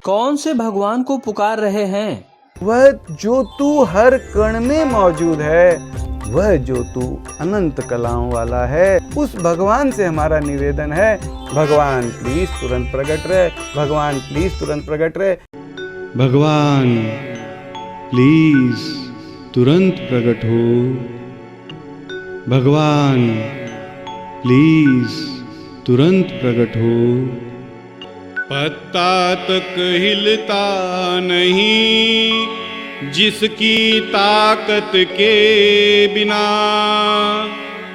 कौन से भगवान को पुकार रहे हैं? वह जो तू हर कण में मौजूद है, वह जो तू अनंत कलाओं वाला है, उस भगवान से हमारा निवेदन है, भगवान प्लीज तुरंत प्रकट रहे, भगवान प्लीज तुरंत प्रकट रहे। भगवान प्लीज तुरंत प्रकट हो। भगवान प्लीज तुरंत प्रकट हो। पत्ता तक हिलता नहीं जिसकी ताकत के बिना,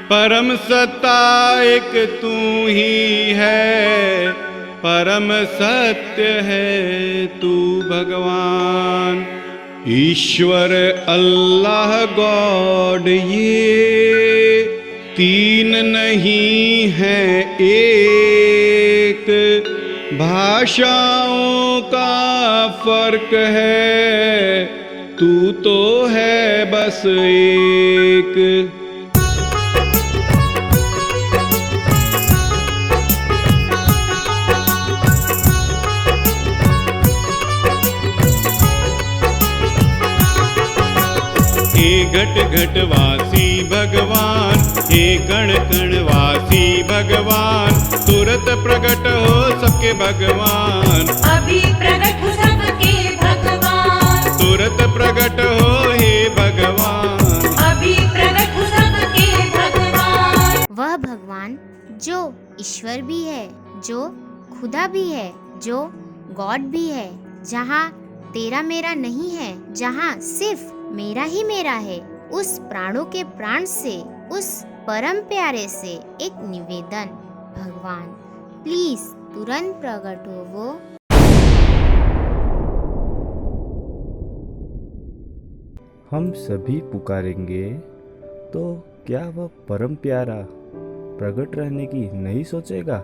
परम सत्ता एक तू ही है, परम सत्य है तू भगवान। ईश्वर अल्लाह गॉड ये तीन नहीं है एक, भाषाओं का फर्क है, तू तो है बस एक। हे घट घटवासी भगवान, हे कण कणवासी भगवान, तुरंत प्रकट हो सबके भगवान। अभी प्रकट हो सबके भगवान, तुरंत प्रकट हो हे भगवान। अभी प्रकट हो सबके भगवान। वह भगवान जो ईश्वर भी है, जो खुदा भी है, जो गॉड भी है, जहाँ तेरा मेरा नहीं है, जहाँ सिर्फ मेरा ही मेरा है, उस प्राणों के प्राण से, उस परम प्यारे से एक निवेदन, भगवान प्लीज तुरंत प्रकट हो वो। हम सभी पुकारेंगे तो क्या वह परम प्यारा प्रकट रहने की नहीं सोचेगा?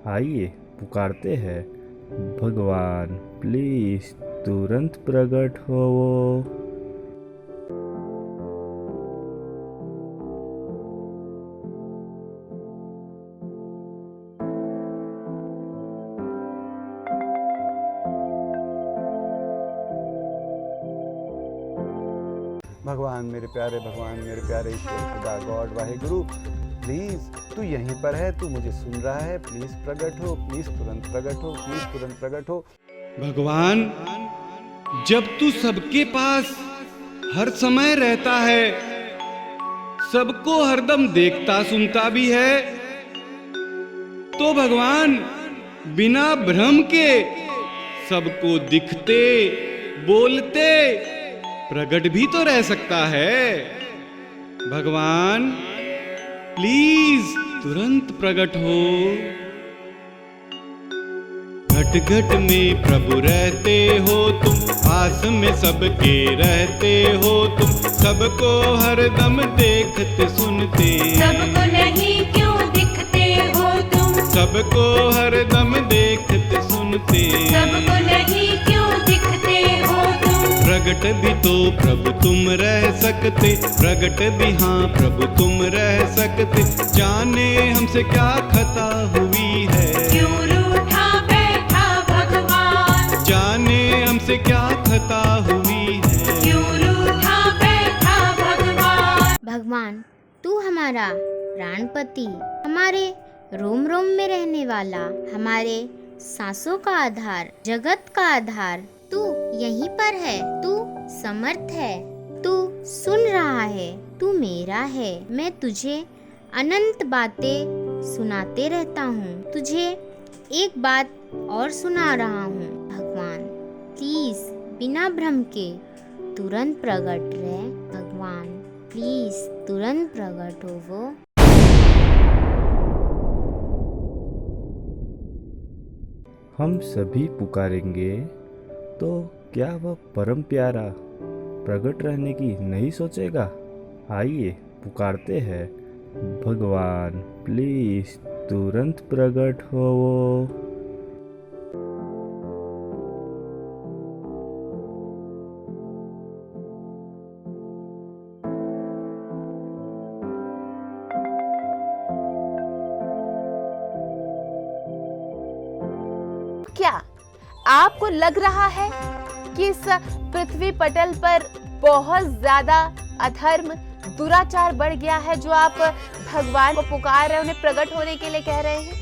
आइए पुकारते हैं, भगवान प्लीज तुरंत प्रकट हो वो। भगवान मेरे प्यारे भगवान, मेरे प्यारे ईश्वर खुदा गॉड वाहेगुरु, प्लीज तू यहीं पर है, तू मुझे सुन रहा है, प्लीज प्रकट हो, प्लीज तुरंत प्रकट हो, प्लीज तुरंत प्रकट हो। भगवान जब तू सबके पास हर समय रहता है, सबको हरदम देखता सुनता भी है, तो भगवान बिना भ्रम के सबको दिखते बोलते प्रकट भी तो रह सकता है। भगवान प्लीज तुरंत प्रकट हो। घट घट में प्रभु रहते हो तुम, पास में सबके रहते हो तुम, सबको हरदम देखते सुनते, सबको नहीं क्यों दिखते हो तुम, सबको हरदम देखते सुनते, सबको नहीं क्यों दिखते हो तुम। प्रगट भी तो प्रभु तुम रह सकते, प्रगट भी हाँ प्रभु तुम रह सकते, जाने हमसे क्या खता हुई है, क्यों रूठा बैठा भगवान, जाने हमसे क्या खता हुई है, क्यों रूठा बैठा भगवान। भगवान तू हमारा प्राणपति, हमारे रोम रोम में रहने वाला, हमारे सांसों का आधार, जगत का आधार, तू यहीं पर है, तू समर्थ है, तू सुन रहा है, तू मेरा है। मैं तुझे अनंत बातें सुनाते रहता हूँ, तुझे एक बात और सुना रहा हूँ। भगवान प्लीज बिना भ्रम के तुरंत प्रकट रहे, भगवान प्लीज तुरंत प्रकट हो वो। हम सभी पुकारेंगे तो क्या वह परम प्यारा प्रकट रहने की नहीं सोचेगा? आइए पुकारते हैं, भगवान प्लीज तुरंत प्रकट हो वो। क्या आपको लग रहा है कि इस पृथ्वी पटल पर बहुत ज्यादा अधर्म दुराचार बढ़ गया है जो आप भगवान को पुकार रहे हैं, उन्हें प्रकट होने के लिए कह रहे हैं?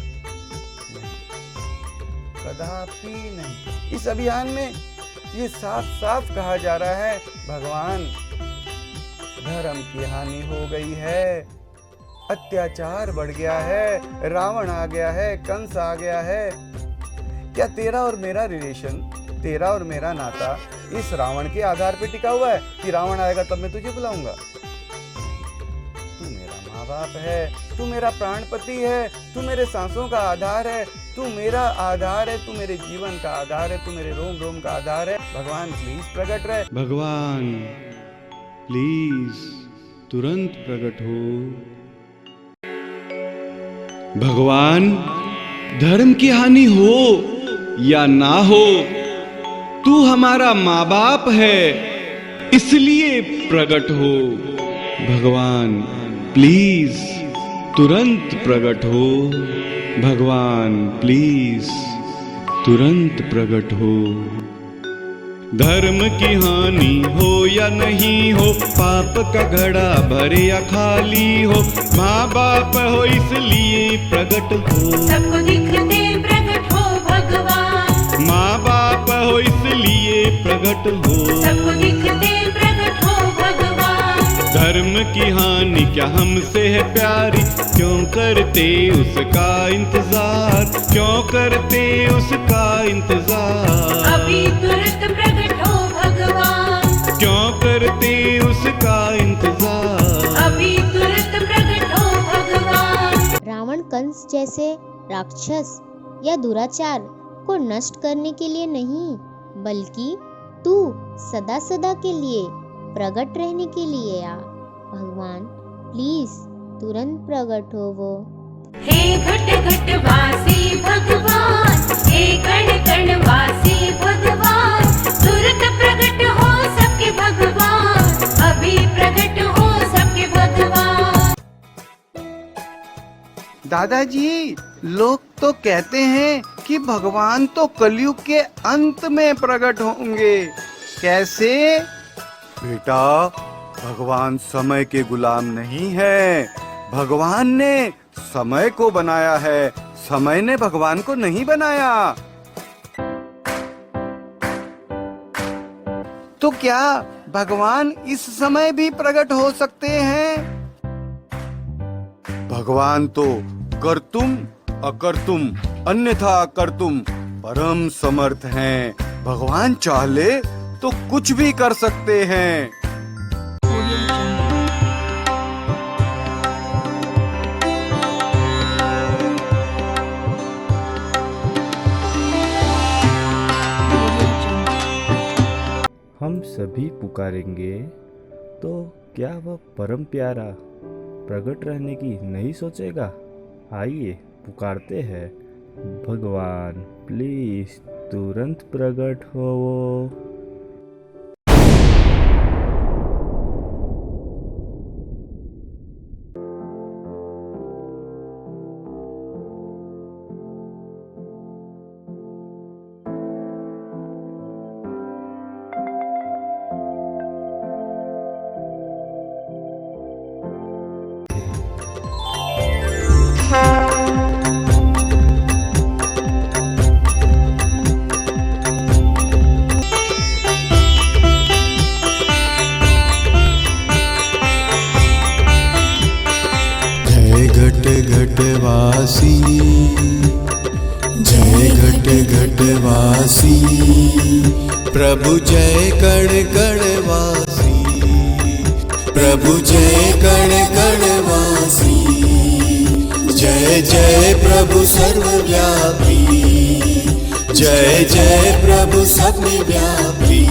कदापि नहीं। इस अभियान में ये साफ साफ कहा जा रहा है, भगवान, धर्म की हानि हो गई है, अत्याचार बढ़ गया है, रावण आ गया है, कंस आ गया है। क्या तेरा और मेरा रिलेशन, तेरा और मेरा नाता इस रावण के आधार पे टिका हुआ है कि रावण आएगा तब मैं तुझे बुलाऊंगा? तू मेरा माँ बाप है, तू मेरा प्राणपति है, तू मेरे सांसों का आधार है, तू मेरा आधार है, तू मेरे जीवन का आधार है, तू मेरे रोम रोम का आधार है। भगवान प्लीज प्रकट रहे। भगवान प्लीज तुरंत प्रकट हो। भगवान, धर्म की हानि हो या ना हो, तू हमारा माँ बाप है, इसलिए प्रकट हो। भगवान प्लीज तुरंत प्रकट हो। भगवान प्लीज तुरंत प्रकट हो। धर्म की हानि हो या नहीं हो, पाप का घड़ा भरे या खाली हो, माँ बाप हो इसलिए प्रकट हो। सबको दिखते प्रकट हो भगवान, माँ बाप हो इसलिए प्रकट हो। सबको दिखते प्रकट हो भगवान। धर्म की हानि क्या हमसे है प्यारी, क्यों करते उसका इंतजार, क्यों करते उसका इंतजार। अभी तुरंत प्रकट हो भगवान, क्यों करते उसका इंतजार। अभी तुरंत प्रकट हो भगवान। रावण कंस जैसे राक्षस या दुराचार को नष्ट करने के लिए नहीं, बल्कि तू सदा सदा के लिए प्रकट रहने के लिए आ। भगवान प्लीज तुरंत प्रकट हो वो। हे घट घट वासी भगवान, हे कण कण वासी भगवान, तुरंत प्रकट हो सबके भगवान, अभी प्रकट हो सबके भगवान। दादाजी, लोग तो कहते हैं कि भगवान तो कलयुग के अंत में प्रकट होंगे। कैसे? बेटा, भगवान समय के गुलाम नहीं है। भगवान ने समय को बनाया है, समय ने भगवान को नहीं बनाया। तो क्या भगवान इस समय भी प्रकट हो सकते हैं? भगवान तो कर्तुम अकर्तुम अन्यथा कर्तुम परम समर्थ हैं। भगवान चाहे तो कुछ भी कर सकते हैं। हम सभी पुकारेंगे तो क्या वह परम प्यारा प्रकट रहने की नहीं सोचेगा? आइए पुकारते हैं, भगवान प्लीज तुरंत प्रकट हो। घटवासी, जय घटवासी, प्रभु जय गणवासी, प्रभु जय गणवासी, जय जय प्रभु सर्वव्यापी, जय जय प्रभु सर्वव्यापी।